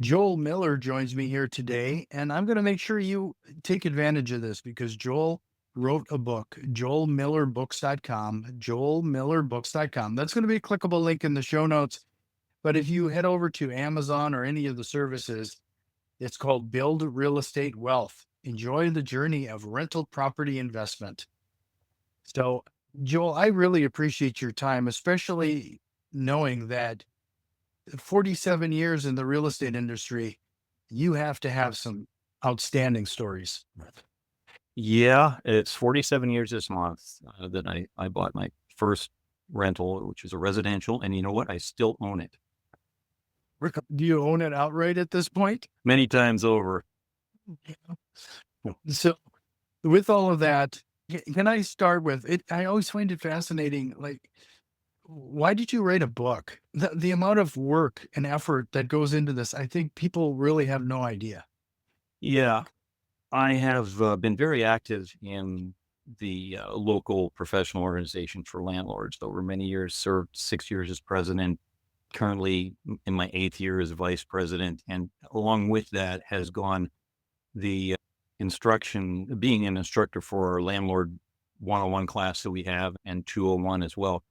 Joel Miller joins me here today, and I'm going to make sure you take advantage of this because Joel wrote a book, joelmillerbooks.com, joelmillerbooks.com. That's going to be a clickable link in the show notes. But if you head over to Amazon or any of the services, it's called Build Real Estate Wealth. Enjoy the journey of rental property investment. So, Joel, I really appreciate your time, especially knowing that 47 years in the real estate industry, you have to have some outstanding stories. Yeah, it's 47 years this month that I bought my first rental, which is a residential. And you know what? I still own it Do you own it outright at this point? many times over. So, with all of that, can I start with it? I always find it fascinating. Like, why did you write a book? The amount of work and effort that goes into this, I think people really have no idea. Yeah, I have been very active in the local professional organization for landlords over many years, served 6 years as president, currently in my eighth year as vice president. And along with that has gone the being an instructor for our landlord 101 class that we have and 201 as well.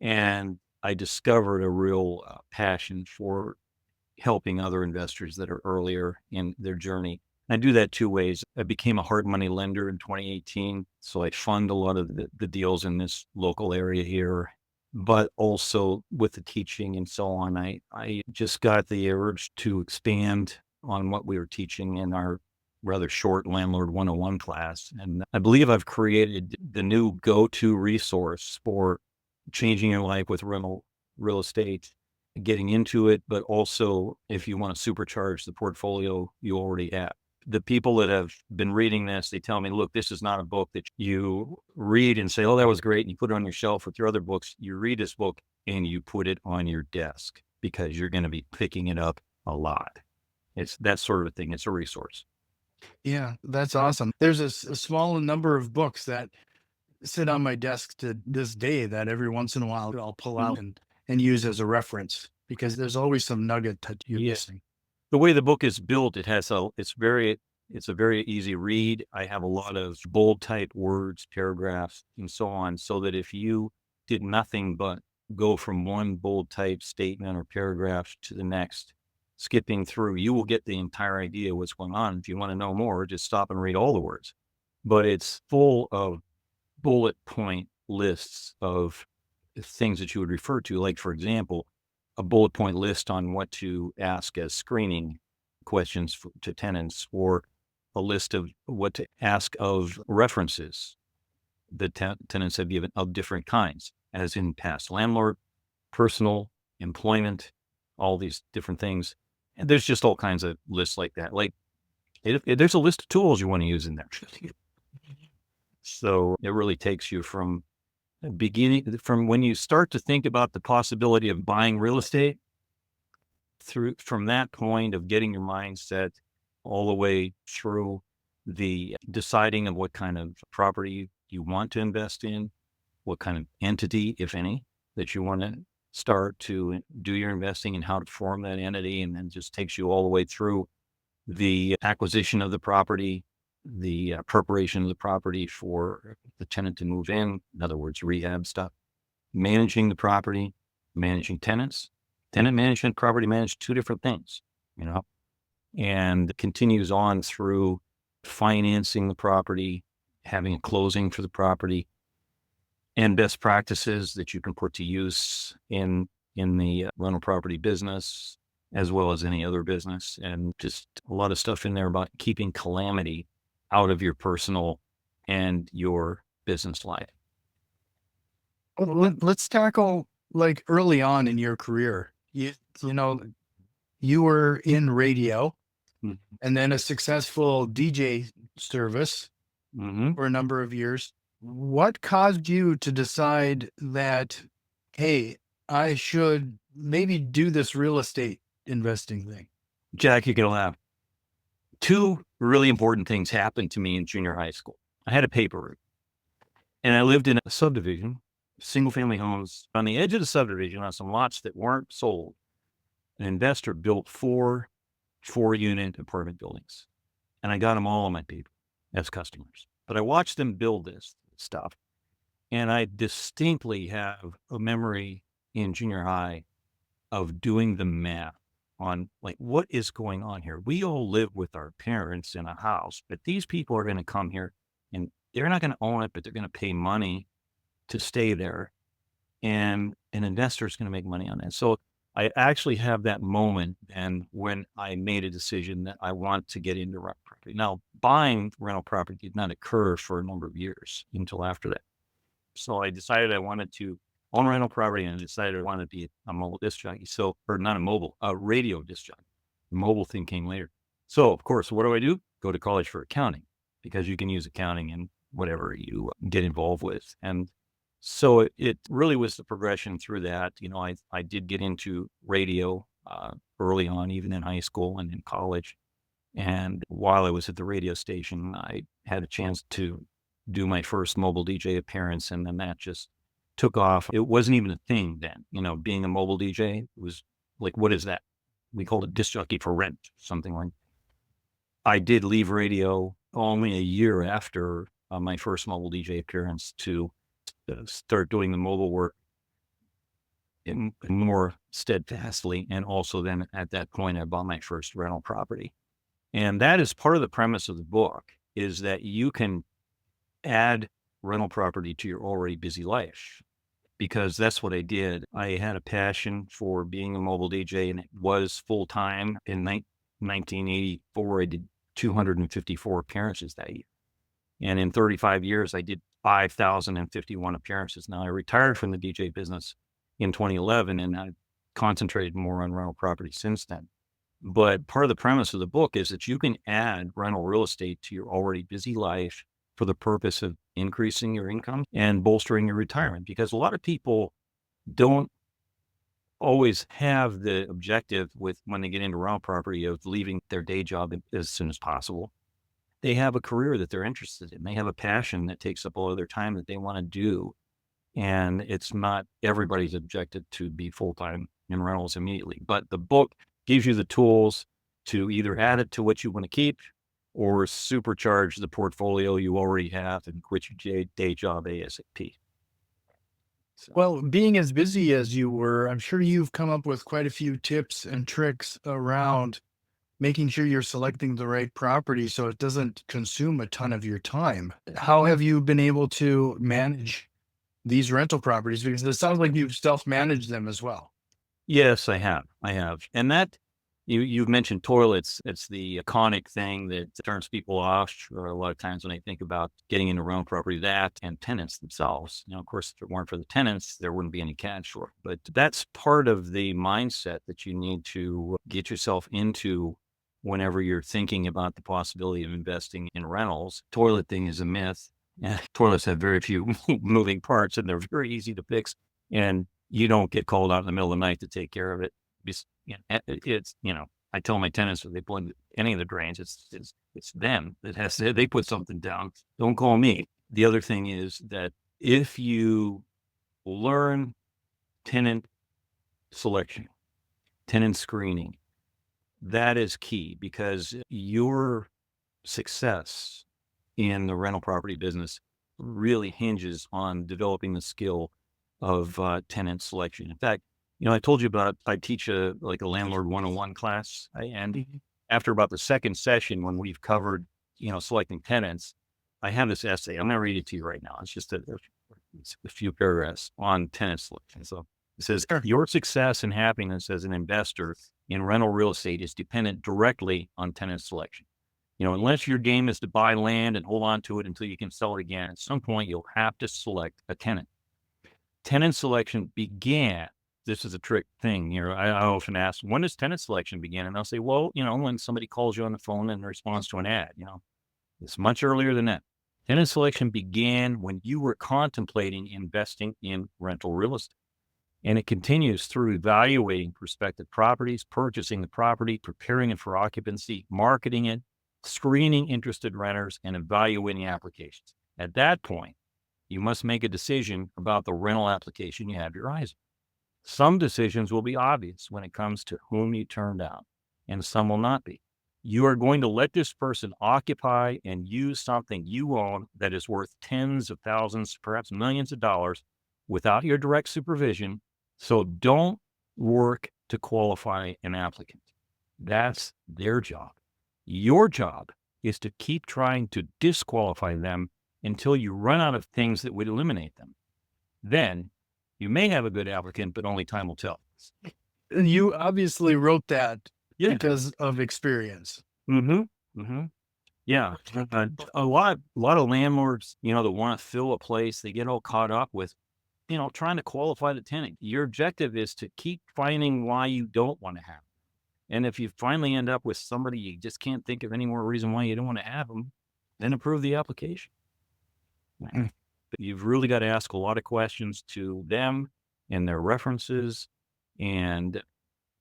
And I discovered a real passion for helping other investors that are earlier in their journey. I do that two ways. I became a hard money lender in 2018. So I fund a lot of the deals in this local area here, but also with the teaching and so on. I just got the urge to expand on what we were teaching in our rather short Landlord 101 class. And I believe I've created the new go-to resource for changing your life with rental real estate, getting into it, but also if you want to supercharge the portfolio you already have. The people that have been reading this, they tell me, look, this is not a book that you read and say, oh, that was great. And you put it on your shelf with your other books. You read this book and you put it on your desk because you're going to be picking it up a lot. It's that sort of a thing. It's a resource. Yeah, that's awesome. There's a small number of books that sit on my desk to this day that every once in a while I'll pull out and use as a reference because there's always some nugget that you're Yeah. missing. The way the book is built, it's a very easy read. I have a lot of bold type words, paragraphs, and so on, so that if you did nothing but go from one bold type statement or paragraph to the next, skipping through, you will get the entire idea of what's going on. If you want to know more, just stop and read all the words. But it's full of bullet point lists of things that you would refer to, like, for example, a bullet point list on what to ask as screening questions to tenants, or a list of what to ask of references that tenants have given of different kinds, as in past landlord, personal, employment, all these different things. And there's just all kinds of lists like that. Like there's a list of tools you want to use in there. So it really takes you from from when you start to think about the possibility of buying real estate from that point of getting your mindset all the way through the deciding of what kind of property you want to invest in, what kind of entity, if any, that you want to start to do your investing and how to form that entity. And then just takes you all the way through the acquisition of the property, the preparation of the property for the tenant to move in other words, rehab stuff, managing the property, managing tenants. Tenant management, property management, two different things, you know, and continues on through financing the property, having a closing for the property, and best practices that you can put to use in the rental property business, as well as any other business. And just a lot of stuff in there about keeping calamity out of your personal and your business life. Well, let's tackle like early on in your career. You know, you were in radio and then a successful DJ service Mm-hmm. for a number of years. What caused you to decide that, hey, I should maybe do this real estate investing thing? Jack, you're going to laugh. Two really important things happened to me in junior high school. I had a paper route and I lived in a subdivision, single family homes. On the edge of the subdivision on some lots that weren't sold, an investor built 4 4-unit apartment buildings. And I got them all on my paper as customers. But I watched them build this stuff. And I distinctly have a memory in junior high of doing the math on like, what is going on here? We all live with our parents in a house, but these people are going to come here and they're not going to own it, but they're going to pay money to stay there. And an investor is going to make money on that. So I actually have that moment and when I made a decision that I want to get into rental property. Now, buying rental property did not occur for a number of years until after that. So I decided I wanted to own rental property and I decided I wanted to be a mobile disc jockey. So, or not a radio disc jockey. The mobile thing came later. So of course, what do? Go to college for accounting because you can use accounting in whatever you get involved with. And so it really was the progression through that. You know, I did get into radio early on, even in high school and in college. And while I was at the radio station, I had a chance to do my first mobile DJ appearance. And then that just took off. It wasn't even a thing then, you know, being a mobile DJ was like, what is that? We called it disc jockey for rent, something like. I did leave radio only a year after my first mobile DJ appearance to start doing the mobile work more steadfastly. And also then at that point, I bought my first rental property. And that is part of the premise of the book is that you can add rental property to your already busy life because that's what I did. I had a passion for being a mobile DJ and it was full time. In 1984, I did 254 appearances that year. And in 35 years, I did 5,051 appearances. Now I retired from the DJ business in 2011 and I concentrated more on rental property since then. But part of the premise of the book is that you can add rental real estate to your already busy life for the purpose of increasing your income and bolstering your retirement, because a lot of people don't always have the objective with when they get into rental property of leaving their day job as soon as possible. They have a career that they're interested in. They have a passion that takes up all of their time that they want to do. And it's not everybody's objective to be full-time in rentals immediately. But the book gives you the tools to either add it to what you want to keep or supercharge the portfolio you already have and quit your day job ASAP. So, Well, being as busy as you were, I'm sure you've come up with quite a few tips and tricks around making sure you're selecting the right property so it doesn't consume a ton of your time. How have you been able to manage these rental properties? Because it sounds like you've self-managed them as well. yes, I have. And that you've mentioned toilets. It's the iconic thing that turns people off or a lot of times when they think about getting into rental property, that and tenants themselves. You know, of course, if it weren't for the tenants, there wouldn't be any cash flow. But that's part of the mindset that you need to get yourself into whenever you're thinking about the possibility of investing in rentals. Toilet thing is a myth. Yeah, toilets have very few moving parts and they're very easy to fix. And you don't get called out in the middle of the night to take care of it. It's, you know, I tell my tenants if they blend any of the drains, it's them that has to, they put something down. Don't call me. The other thing is that if you learn tenant selection, tenant screening, that is key because your success in the rental property business really hinges on developing the skill of tenant selection. In fact, you know, I told you about, I teach a landlord 101 class. And after about the second session, when we've covered, you know, selecting tenants, I have this essay. I'm going to read it to you right now. It's just a few paragraphs on tenant selection. So it says, Sure. your success and happiness as an investor in rental real estate is dependent directly on tenant selection. You know, unless your game is to buy land and hold on to it until you can sell it again, at some point you'll have to select a tenant. Tenant selection began. This is a trick thing here. I often ask, when does tenant selection begin? And they'll say, well, you know, when somebody calls you on the phone in response to an ad, you know, it's much earlier than that. Tenant selection began when you were contemplating investing in rental real estate. And it continues through evaluating prospective properties, purchasing the property, preparing it for occupancy, marketing it, screening interested renters, and evaluating applications. At that point, you must make a decision about the rental application you have your eyes on. Some decisions will be obvious when it comes to whom you turn down. and some will not be. You are going to let this person occupy and use something you own that is worth tens of thousands, perhaps millions of dollars without your direct supervision. So don't work to qualify an applicant. That's their job. Your job is to keep trying to disqualify them until you run out of things that would eliminate them. Then you may have a good applicant, but only time will tell. You obviously wrote that Yeah. because of experience. Mm-hmm. Mm-hmm. Yeah. A lot of landlords, that want to fill a place, they get all caught up with, trying to qualify the tenant. Your objective is to keep finding why you don't want to have them. And if you finally end up with somebody you just can't think of any more reason why you don't want to have them, then approve the application. Mm. But you've really got to ask a lot of questions to them and their references and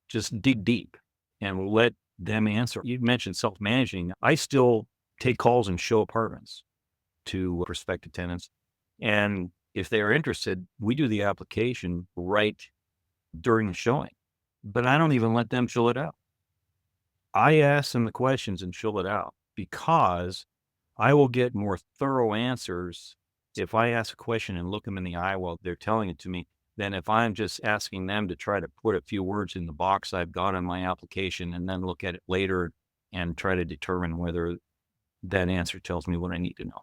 just dig deep and let them answer. You mentioned self-managing. I still take calls and show apartments to prospective tenants. And if they are interested, we do the application right during the showing, but I don't even let them fill it out. I ask them the questions and fill it out because I will get more thorough answers if I ask a question and look them in the eye while they're telling it to me than if I'm just asking them to try to put a few words in the box I've got on my application and then look at it later and try to determine whether that answer tells me what I need to know.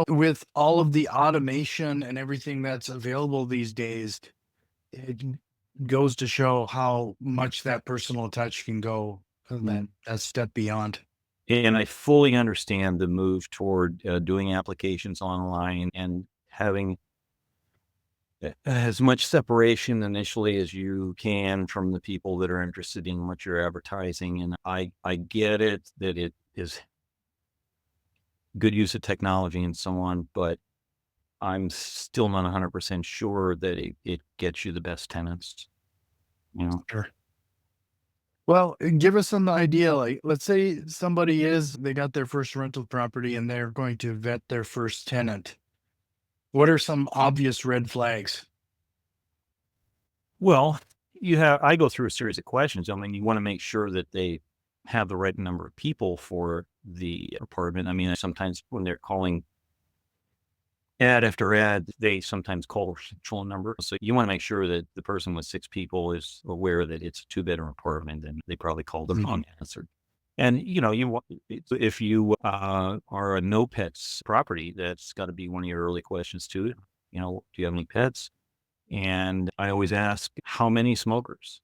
With all of the automation and everything that's available these days, it goes to show how much that personal touch can go that step beyond. And I fully understand the move toward doing applications online and having as much separation initially as you can from the people that are interested in what you're advertising. And I get it that it is good use of technology and so on, but I'm still not 100% sure that it gets you the best tenants. Sure. Well, give us some idea. Like, let's say they got their first rental property and they're going to vet their first tenant. What are some obvious red flags? Well, I go through a series of questions. I mean, you want to make sure that they have the right number of people for the apartment. I mean, sometimes when they're calling ad after ad, they sometimes call a phone number. So you want to make sure that the person with 6 people is aware that it's a 2-bedroom apartment and they probably called the wrong answer. And, if you are a no pets property, that's got to be one of your early questions too. Do you have any pets? And I always ask, how many smokers?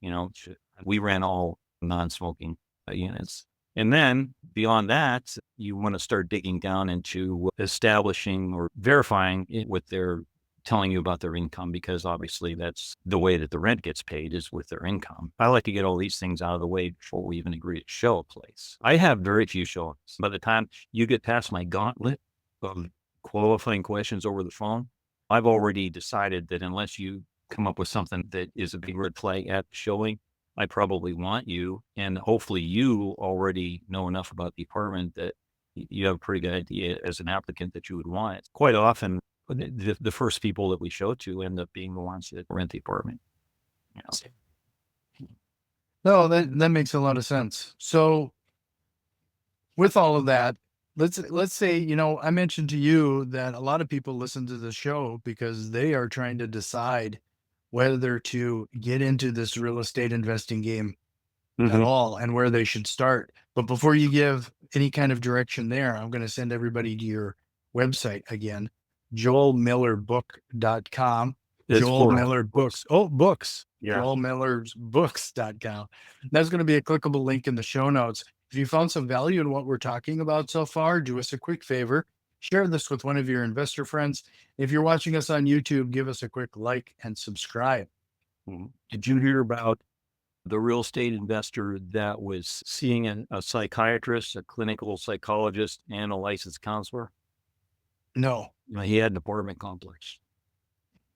We ran all non-smoking units. And then beyond that, you want to start digging down into establishing or verifying what they're telling you about their income, because obviously that's the way that the rent gets paid is with their income. I like to get all these things out of the way before we even agree to show a place. I have very few showings. By the time you get past my gauntlet of qualifying questions over the phone, I've already decided that unless you come up with something that is a big red flag at the showing, I probably want you. And hopefully you already know enough about the apartment that you have a pretty good idea as an applicant that you would want it. Quite often, the first people that we show to end up being the ones that rent the apartment. No, that makes a lot of sense. So with all of that, let's say, I mentioned to you that a lot of people listen to the show because they are trying to decide whether to get into this real estate investing game at all and where they should start. But before you give any kind of direction there, I'm going to send everybody to your website again, joelmillerbook.com. Joel Miller Books. Oh, books. Yeah. joelmillersbooks.com. That's going to be a clickable link in the show notes. If you found some value in what we're talking about so far, do us a quick favor. Share this with one of your investor friends. If you're watching us on YouTube, give us a quick like and subscribe. Did you hear about the real estate investor that was seeing a psychiatrist, a clinical psychologist, and a licensed counselor? No. He had an apartment complex.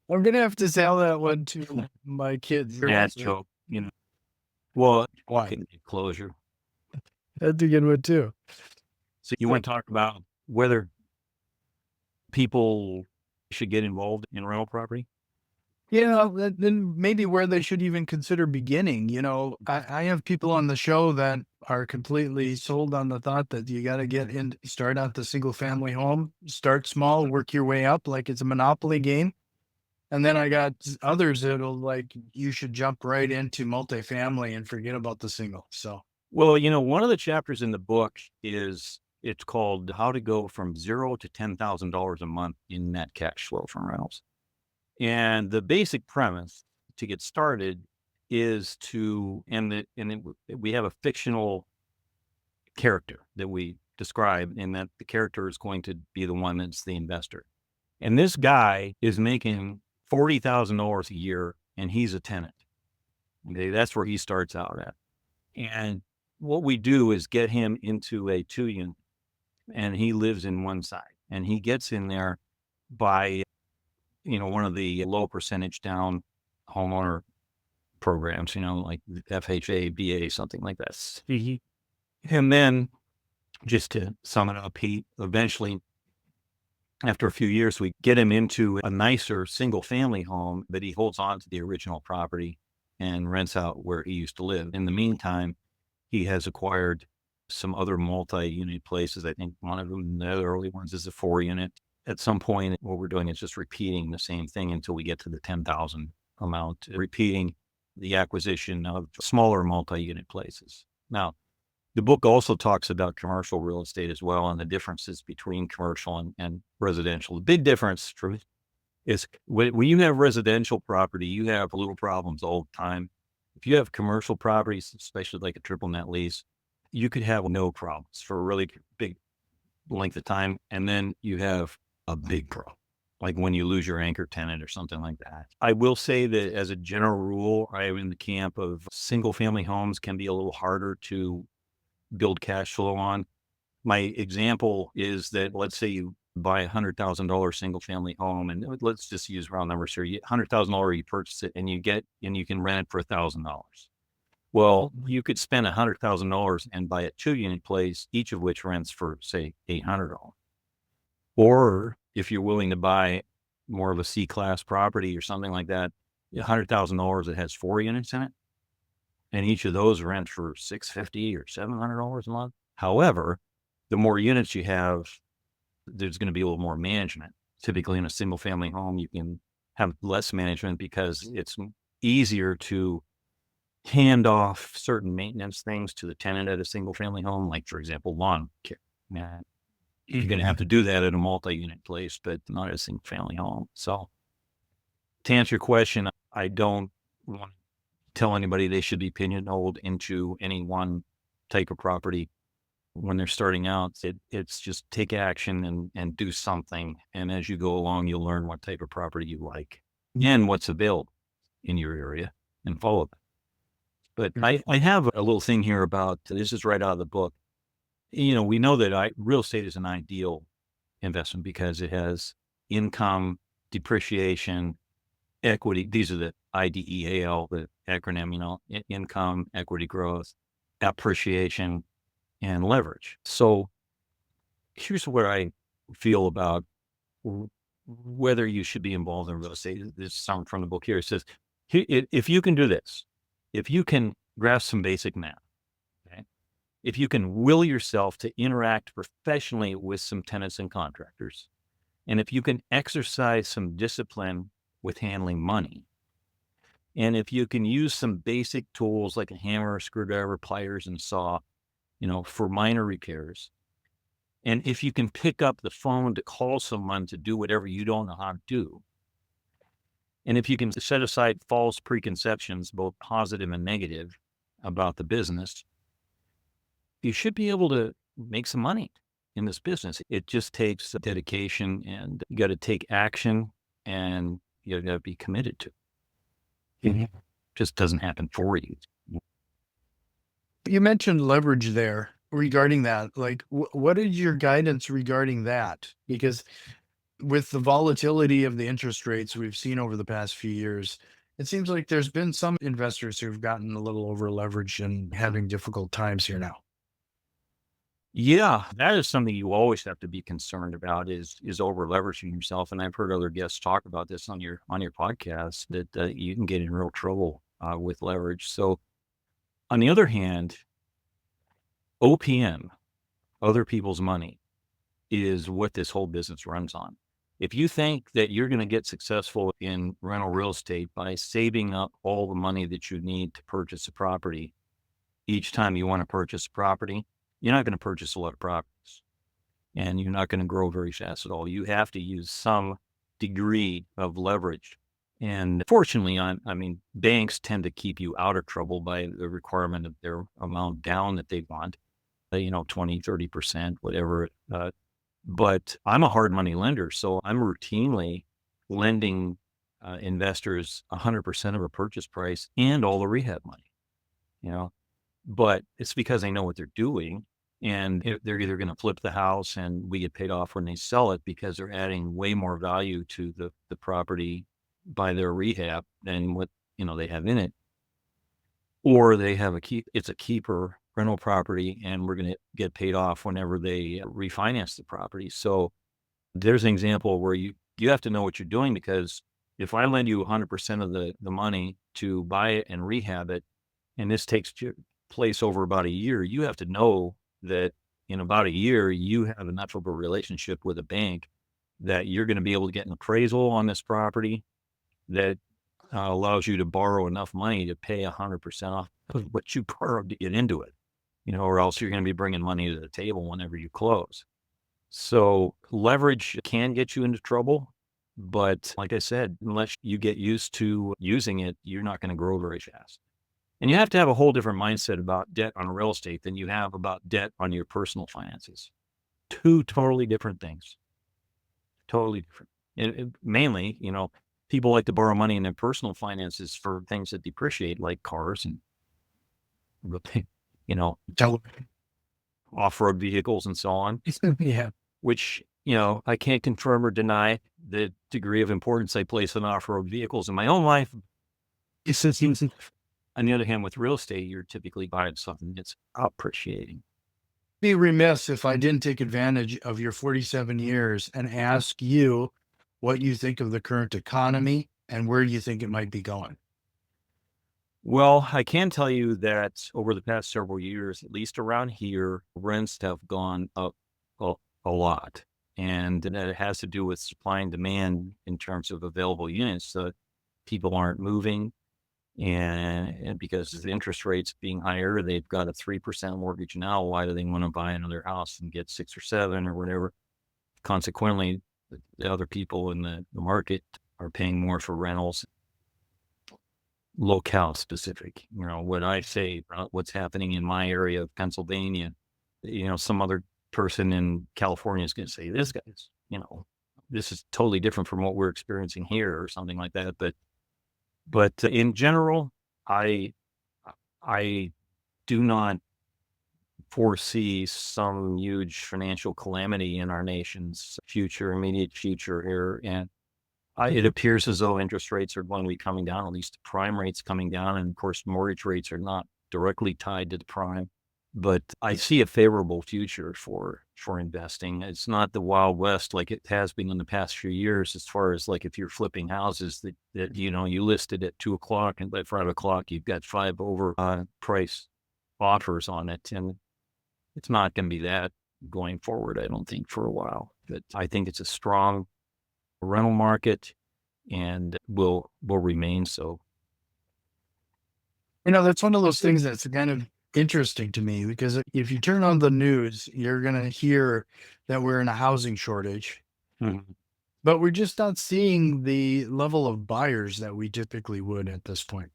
I'm going to have to sell that one to my kids. That's joke, Well, Why? Closure. That's a good one too. So you want to talk about whether people should get involved in rental property? Yeah, then maybe where they should even consider beginning. I have people on the show that are completely sold on the thought that you got to get in, start out the single family home, start small, work your way up like it's a monopoly game. And then I got others that'll like, you should jump right into multifamily and forget about the single. So, Well, one of the chapters in the book it's called How to Go from Zero to $10,000 a month in Net Cash Flow from Rentals. And the basic premise to get started is to, we have a fictional character that we describe, and that the character is going to be the one that's the investor. And this guy is making $40,000 a year, and he's a tenant. Okay, that's where he starts out at. And what we do is get him into a 2 unit, and he lives in one side, and he gets in there by, one of the low percentage down homeowner programs, like the FHA, BA, something like that. And then, just to sum it up, he eventually, after a few years, we get him into a nicer single family home, but he holds on to the original property and rents out where he used to live. In the meantime, he has acquired some other multi-unit places. I think one of them, the early ones, is a 4 unit. At some point, what we're doing is just repeating the same thing until we get to the 10,000 amount, repeating the acquisition of smaller multi-unit places. Now, the book also talks about commercial real estate as well, and the differences between commercial and residential. The big difference is when you have residential property, you have little problems all the time. If you have commercial properties, especially like a triple net lease, you could have no problems for a really big length of time. And then you have a big problem, like when you lose your anchor tenant or something like that. I will say that as a general rule, I am in the camp of single family homes can be a little harder to build cash flow on. My example is that, let's say you buy $100,000 single family home, and let's just use round numbers here. $100,000, you purchase it, and you can rent it for $1,000. Well, you could spend $100,000 and buy a 2 unit place, each of which rents for, say, $800. Or if you're willing to buy more of a C class property or something like that, $100,000 that has 4 units in it, and each of those rent for $650 or $700 a month. However, the more units you have, there's going to be a little more management. Typically in a single family home, you can have less management because it's easier to hand off certain maintenance things to the tenant at a single family home, like, for example, lawn care. Now, you're going to have to do that at a multi-unit place, but not at a single family home. So to answer your question, I don't want to tell anybody they should be pigeonholed into any one type of property when they're starting out. It's just take action and do something. And as you go along, you'll learn what type of property you like and what's available in your area and follow it. But I have a little thing here about, this is right out of the book. We know that real estate is an ideal investment because it has income, depreciation, equity. These are the IDEAL, the acronym, income, equity growth, appreciation, and leverage. So here's what I feel about whether you should be involved in real estate. This is something from the book here. It says, if you can do this, if you can grasp some basic math, okay, if you can will yourself to interact professionally with some tenants and contractors, and if you can exercise some discipline with handling money, and if you can use some basic tools like a hammer, screwdriver, pliers, and saw, for minor repairs, and if you can pick up the phone to call someone to do whatever you don't know how to do, and if you can set aside false preconceptions, both positive and negative, about the business, you should be able to make some money in this business. It just takes dedication, and you got to take action, and you got to be committed to it. It just doesn't happen for you. you mentioned leverage there regarding that. Like, what is your guidance regarding that? Because with the volatility of the interest rates we've seen over the past few years, it seems like there's been some investors who've gotten a little over leveraged and having difficult times here now. Yeah, that is something you always have to be concerned about is over leveraging yourself. And I've heard other guests talk about this on your podcast that you can get in real trouble with leverage. So on the other hand, OPM, other people's money, is what this whole business runs on. If you think that you're going to get successful in rental real estate by saving up all the money that you need to purchase a property each time you want to purchase a property, you're not going to purchase a lot of properties and you're not going to grow very fast at all. You have to use some degree of leverage. And fortunately, I mean, banks tend to keep you out of trouble by the requirement of their amount down that they want, 20, 30%, whatever. But I'm a hard money lender, so I'm routinely lending investors 100% of a purchase price and all the rehab money, you know, but it's because they know what they're doing. And they're either going to flip the house and we get paid off when they sell it because they're adding way more value to the property by their rehab than what, they have in it. Or they have it's a keeper rental property and we're going to get paid off whenever they refinance the property. So there's an example where you have to know what you're doing, because if I lend you 100% of the money to buy it and rehab it, and this takes place over about a year, you have to know that in about a year, you have enough of a relationship with a bank that you're going to be able to get an appraisal on this property that allows you to borrow enough money to pay 100% off of what you borrowed to get into it, or else you're going to be bringing money to the table whenever you close. So leverage can get you into trouble, but like I said, unless you get used to using it, you're not going to grow very fast. And you have to have a whole different mindset about debt on real estate than you have about debt on your personal finances. Two totally different things. Totally different. And mainly, people like to borrow money in their personal finances for things that depreciate, like cars and, you know, Television. off-road vehicles and so on, Yeah. which, I can't confirm or deny the degree of importance I place on off-road vehicles in my own life. On the other hand, with real estate, you're typically buying something that's appreciating. Be remiss if I didn't take advantage of your 47 years and ask you what you think of the current economy and where you think it might be going. Well, I can tell you that over the past several years, at least around here, rents have gone up a lot. And that has to do with supply and demand in terms of available units. So people aren't moving. And because the interest rates being higher, they've got a 3% mortgage now. Why do they want to buy another house and get 6 or 7 or whatever? Consequently, the other people in the market are paying more for rentals, locale specific. What I say, what's happening in my area of Pennsylvania, some other person in California is going to say, this is totally different from what we're experiencing here or something like that. But in general, I do not foresee some huge financial calamity in our nation's immediate future here. And it appears as though interest rates are going to be coming down, at least the prime rates coming down. And of course, mortgage rates are not directly tied to the prime. But I see a favorable future for investing. It's not the Wild West like it has been in the past few years, as far as like if you're flipping houses that you listed at 2:00 and by 5:00 you've got 5 over price offers on it, and it's not going to be that going forward. I don't think for a while, but I think it's a strong rental market and will remain so. That's one of those things that's kind of interesting to me because if you turn on the news, you're going to hear that we're in a housing shortage, Mhm. but we're just not seeing the level of buyers that we typically would at this point.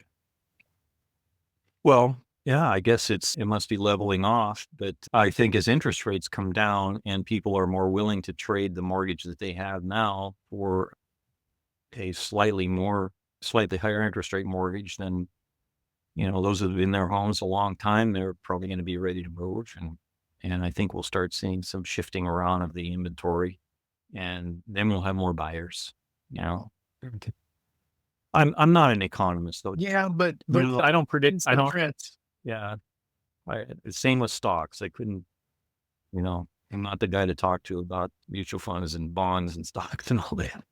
Well, yeah, I guess it must be leveling off, but I think as interest rates come down and people are more willing to trade the mortgage that they have now for a slightly higher interest rate mortgage, then, those that have been in their homes a long time, they're probably going to be ready to move. And I think we'll start seeing some shifting around of the inventory, and then we'll have more buyers, you know. I'm not an economist though. Yeah, but I don't predict. I don't. trends. Yeah. The same with stocks. I couldn't I'm not the guy to talk to about mutual funds and bonds and stocks and all that.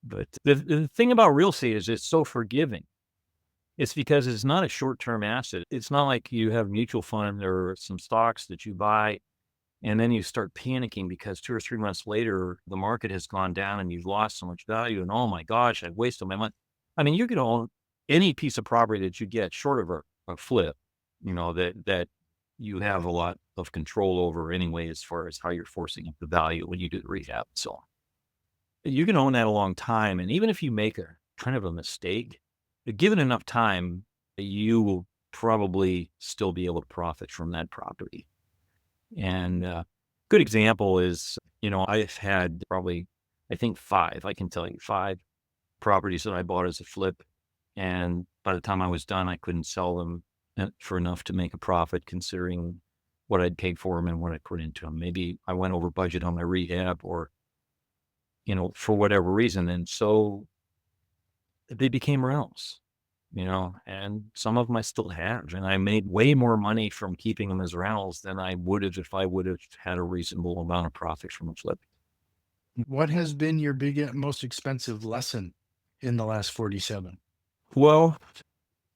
But the thing about real estate is it's so forgiving. It's because it's not a short-term asset. It's not like you have mutual fund or some stocks that you buy and then you start panicking because 2 or 3 months later, the market has gone down and you've lost so much value. And oh my gosh, I've wasted my money. I mean, you can own any piece of property that you get short of a flip, that you have a lot of control over anyway, as far as how you're forcing up the value when you do the rehab and so on. You can own that a long time. And even if you make a kind of a mistake, given enough time, you will probably still be able to profit from that property. And good example is, I've had probably, I think I can tell you 5 properties that I bought as a flip. And by the time I was done, I couldn't sell them for enough to make a profit, considering what I'd paid for them and what I put into them. Maybe I went over budget on my rehab or, for whatever reason. And so they became rentals, and some of them I still have. And I made way more money from keeping them as rentals than I would have if I would have had a reasonable amount of profit from a flip. What has been your most expensive lesson in the last 47? Well,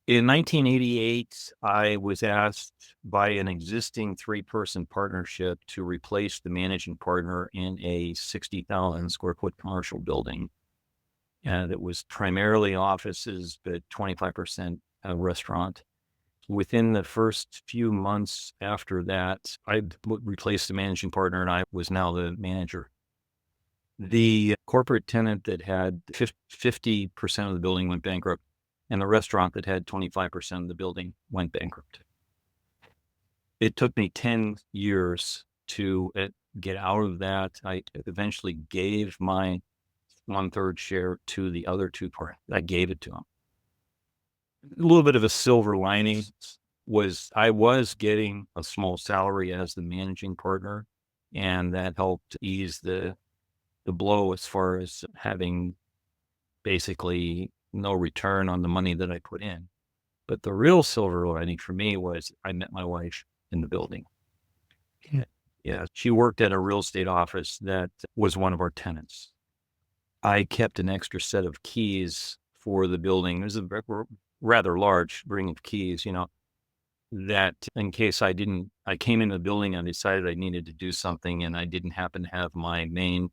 in 1988, I was asked by an existing 3-person partnership to replace the managing partner in a 60,000 square foot commercial building. And it was primarily offices, but 25% a restaurant. Within the first few months after that, I replaced the managing partner and I was now the manager. The corporate tenant that had 50% of the building went bankrupt, and the restaurant that had 25% of the building went bankrupt. It took me 10 years to get out of that. I eventually gave my 1/3 share to the other 2 parties. I gave it to them. A little bit of a silver lining was I was getting a small salary as the managing partner, and that helped ease the blow as far as having basically no return on the money that I put in. But the real silver lining for me was I met my wife in the building. Yeah. Yeah, she worked at a real estate office that was one of our tenants. I kept an extra set of keys for the building. It was a rather large ring of keys, that in case I came into the building and decided I needed to do something and I didn't happen to have my main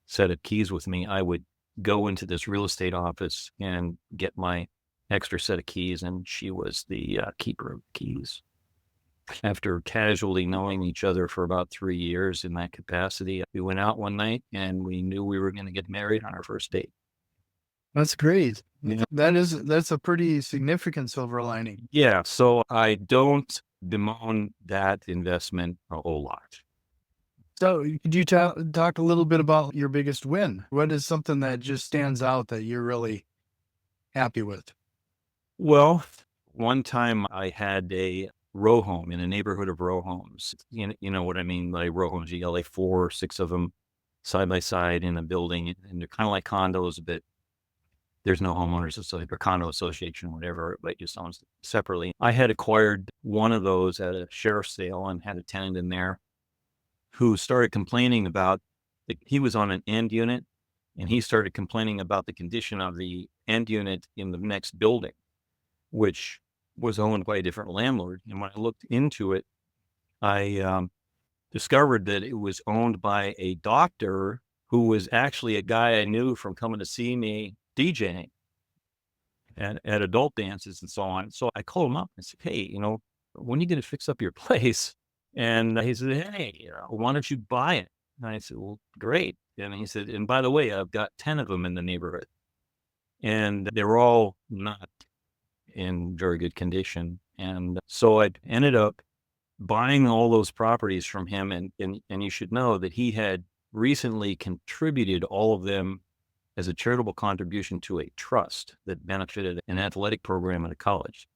set of keys with me, I would go into this real estate office and get my extra set of keys. And she was the keeper of the keys. After casually knowing each other for about 3 years in that capacity, we went out one night and we knew we were going to get married on our first date. That's great. Yeah. That's a pretty significant silver lining. Yeah. So I don't bemoan that investment a whole lot. So could you talk a little bit about your biggest win? What is something that just stands out that you're really happy with? Well, one time I had a row home in a neighborhood of row homes. You know what I mean by row homes? You got like 4 or 6 of them side by side in a building, and they're kind of like condos, but there's no homeowners association or condo association, whatever, but just owns separately. I had acquired one of those at a sheriff's sale and had a tenant in there who started complaining about he was on an end unit, and he started complaining about the condition of the end unit in the next building, which was owned by a different landlord. And when I looked into it, I discovered that it was owned by a doctor who was actually a guy I knew from coming to see me DJing at adult dances and so on. So I called him up and said, "Hey, when are you going to fix up your place?" And he said, "Hey, why don't you buy it?" And I said, "Well, great." And he said, "And by the way, I've got 10 of them in the neighborhood, and they were all not in very good condition." And so I ended up buying all those properties from him. And you should know that he had recently contributed all of them as a charitable contribution to a trust that benefited an athletic program at a college.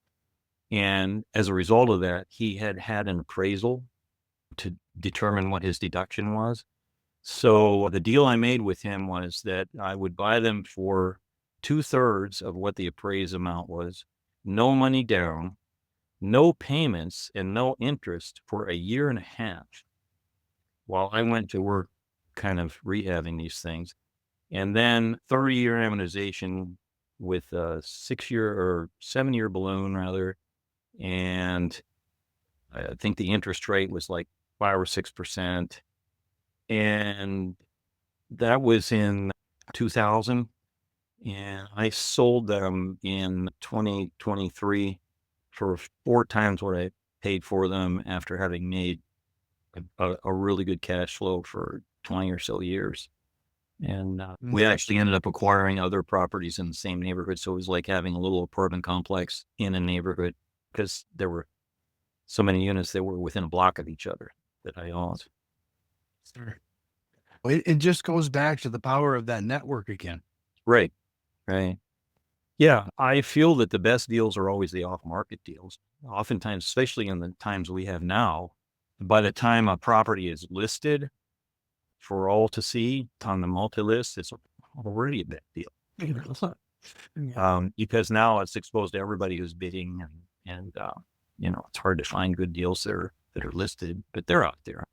And as a result of that, he had had an appraisal to determine what his deduction was. So the deal I made with him was that I would buy them for 2/3 of what the appraised amount was, no money down, no payments, and no interest for a year and a half. while I went to work kind of rehabbing these things. And then 30-year amortization with a 6-year or 7-year balloon rather. And I think the interest rate was like 5 or 6%. And that was in 2000. And I sold them in 2023 for 4 times what I paid for them after having made a really good cash flow for 20 or so years. And we actually ended up acquiring other properties in the same neighborhood. So it was like having a little apartment complex in a neighborhood because there were so many units that were within a block of each other that I owned. Sure. It just goes back to the power of that network again. Right. Right. Yeah. I feel that the best deals are always the off market deals. Oftentimes, especially in the times we have now, by the time a property is listed for all to see on the multi-list, it's already a bad deal. Because now it's exposed to everybody who's bidding and it's hard to find good deals there that are listed, but they're out there.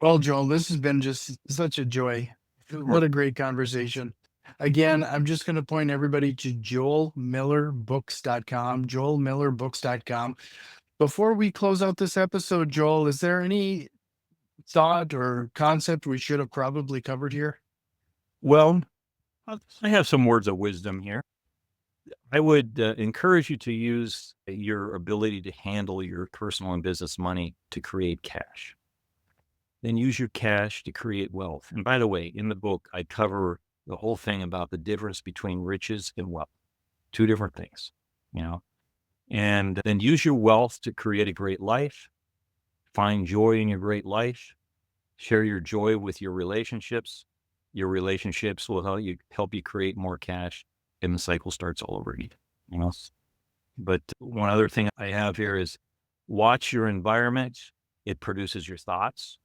Well, Joel, this has been just such a joy. What a great conversation. Again, I'm just going to point everybody to joelmillerbooks.com, joelmillerbooks.com. Before we close out this episode, Joel, is there any thought or concept we should have probably covered here? Well, I have some words of wisdom here. I would encourage you to use your ability to handle your personal and business money to create cash. Then use your cash to create wealth. And by the way, in the book, I cover the whole thing about the difference between riches and wealth. 2 different things, and then use your wealth to create a great life, find joy in your great life, share your joy with your relationships. Your relationships will help you create more cash, and the cycle starts all over again. But one other thing I have here is watch your environment. It produces your thoughts.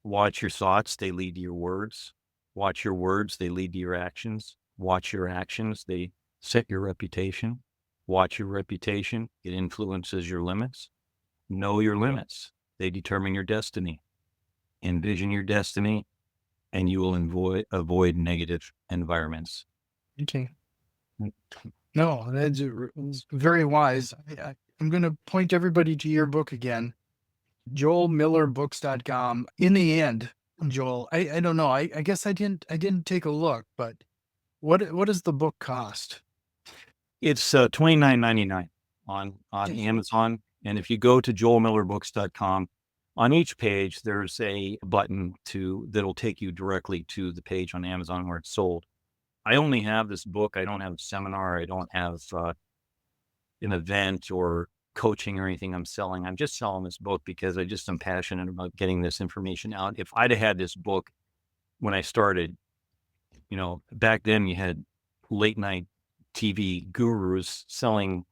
Watch your thoughts. They lead to your words. Watch your words. They lead to your actions. Watch your actions. They set your reputation. Watch your reputation. It influences your limits. Know your limits. They determine your destiny. Envision your destiny, and you will avoid negative environments. Okay. No, that's very wise. I'm going to point everybody to your book again, joelmillerbooks.com. In the end, Joel, I don't know. I guess I didn't take a look, but what does the book cost? It's $29.99 on Amazon. And if you go to joelmillerbooks.com, on each page, there's a button that'll take you directly to the page on Amazon where it's sold. I only have this book. I don't have a seminar. I don't have an event or coaching or anything I'm selling. I'm just selling this book because I just am passionate about getting this information out. If I'd have had this book when I started, back then you had late night TV gurus selling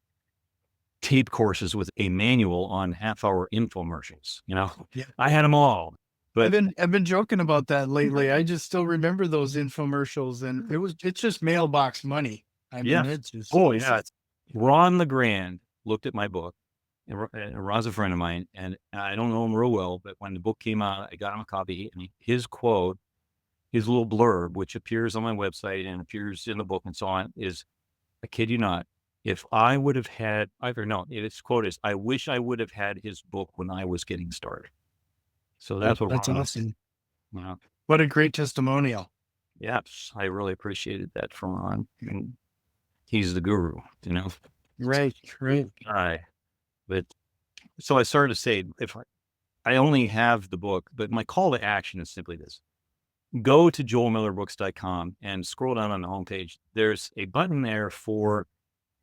tape courses with a manual on half-hour infomercials. Yeah. I had them all. But I've been joking about that lately. I just still remember those infomercials, and it's just mailbox money. I mean, it's just Ron LeGrand looked at my book, and Ron's a friend of mine, and I don't know him real well, but when the book came out, I got him a copy, and his quote, his little blurb, which appears on my website and appears in the book and so on, is, I kid you not, if I would have had, his quote is, I wish I would have had his book when I was getting started. So that's awesome. Wow. What a great testimonial. Yes, I really appreciated that from Ron. And he's the guru, Right. But so I started to say, if I only have the book, but my call to action is simply this. Go to joelmillerbooks.com and scroll down on the homepage. There's a button there for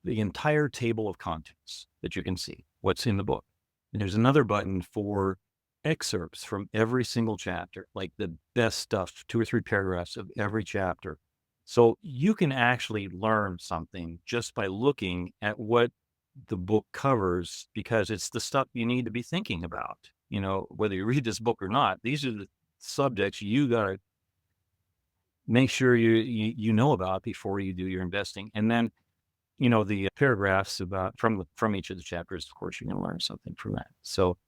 the entire table of contents that you can see what's in the book. And there's another button for excerpts from every single chapter, like the best stuff, 2 or 3 paragraphs of every chapter. So you can actually learn something just by looking at what the book covers, because it's the stuff you need to be thinking about. Whether you read this book or not, these are the subjects you got to make sure you know about before you do your investing. And then, the paragraphs about from each of the chapters, of course, you're going to learn something from that. So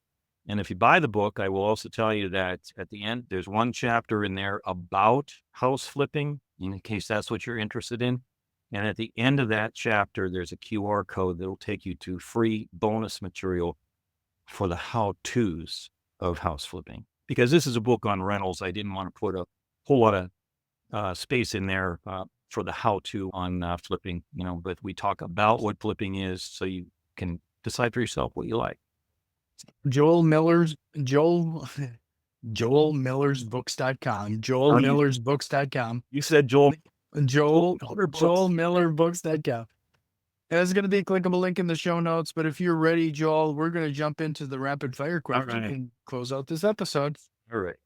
And if you buy the book, I will also tell you that at the end, there's one chapter in there about house flipping, in case that's what you're interested in. And at the end of that chapter, there's a QR code that'll take you to free bonus material for the how-tos of house flipping. Because this is a book on rentals, I didn't want to put a whole lot of space in there for the how-to on flipping, but we talk about what flipping is so you can decide for yourself what you like. Joel Miller's Joel joelmillersbooks.com. Oh, you, joelmillersbooks.com. you said Joel. Joel Miller Books. joelmillerbooks.com. There's going to be a clickable link in the show notes, but if you're ready, Joel, we're going to jump into the rapid fire question right. and close out this episode. All right.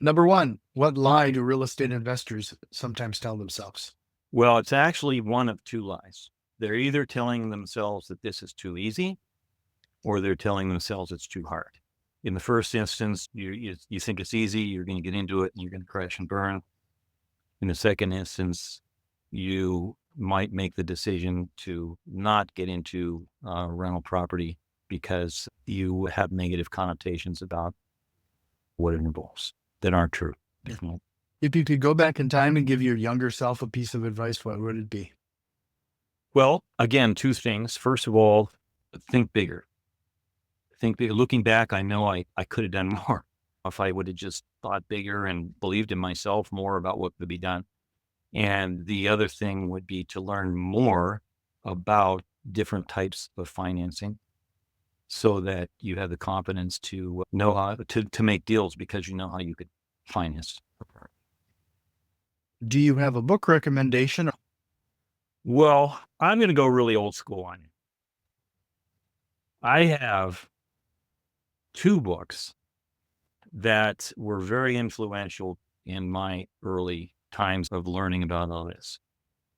Number one, what lie do real estate investors sometimes tell themselves? Well, it's actually one of two lies. They're either telling themselves that this is too easy, or they're telling themselves it's too hard. In the first instance, you think it's easy, you're going to get into it, and you're going to crash and burn. In the second instance, you might make the decision to not get into rental property because you have negative connotations about what it involves that aren't true. Definitely. If you could go back in time and give your younger self a piece of advice, what would it be? Well, again, two things. First of all, think bigger. Think bigger. Looking back, I know I could have done more if I would have just thought bigger and believed in myself more about what could be done. And the other thing would be to learn more about different types of financing so that you have the confidence to know how to make deals because you know how you could finance. Do you have a book recommendation? Well, I'm going to go really old school on you. I have two books that were very influential in my early times of learning about all this.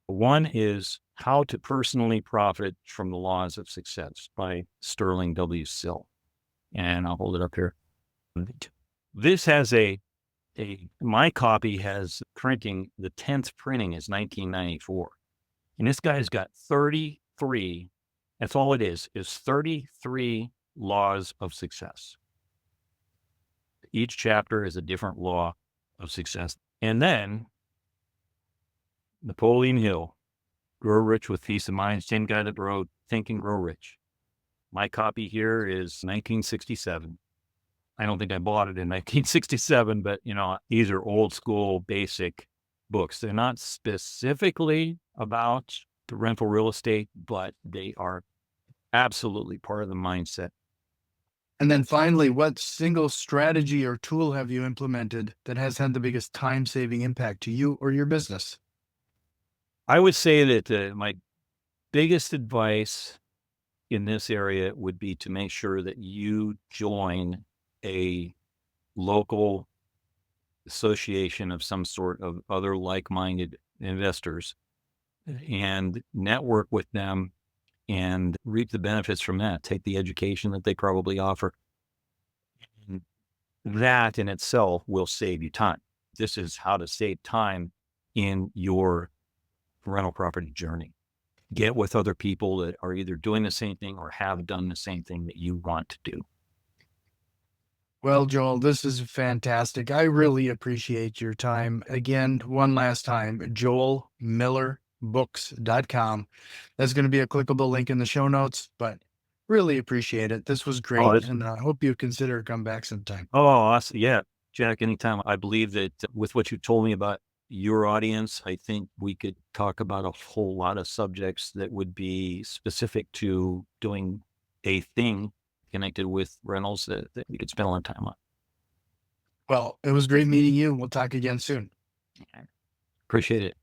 One is How to Personally Profit from the Laws of Success by Sterling W. Sill. And I'll hold it up here. This has my copy has printing, the 10th printing is 1994. And this guy's got 33, that's all it is 33 laws of success. Each chapter is a different law of success. And then Napoleon Hill, Grow Rich with Peace of Mind, same guy that wrote Think and Grow Rich. My copy here is 1967. I don't think I bought it in 1967, but these are old school basic books. They're not specifically about the rental real estate, but they are absolutely part of the mindset. And then finally, what single strategy or tool have you implemented that has had the biggest time-saving impact to you or your business? I would say that my biggest advice in this area would be to make sure that you join a local association of some sort of other like-minded investors and network with them and reap the benefits from that. Take the education that they probably offer. And that in itself will save you time. This is how to save time in your rental property journey. Get with other people that are either doing the same thing or have done the same thing that you want to do. Well, Joel, this is fantastic. I really appreciate your time. Again, one last time, joelmillerbooks.com. That's going to be a clickable link in the show notes, but really appreciate it. This was great, and I hope you consider come back sometime. Oh, awesome. Yeah, Jack, anytime. I believe that with what you told me about your audience, I think we could talk about a whole lot of subjects that would be specific to doing a thing connected with rentals that we could spend a lot of time on. Well, it was great meeting you. We'll talk again soon. Appreciate it.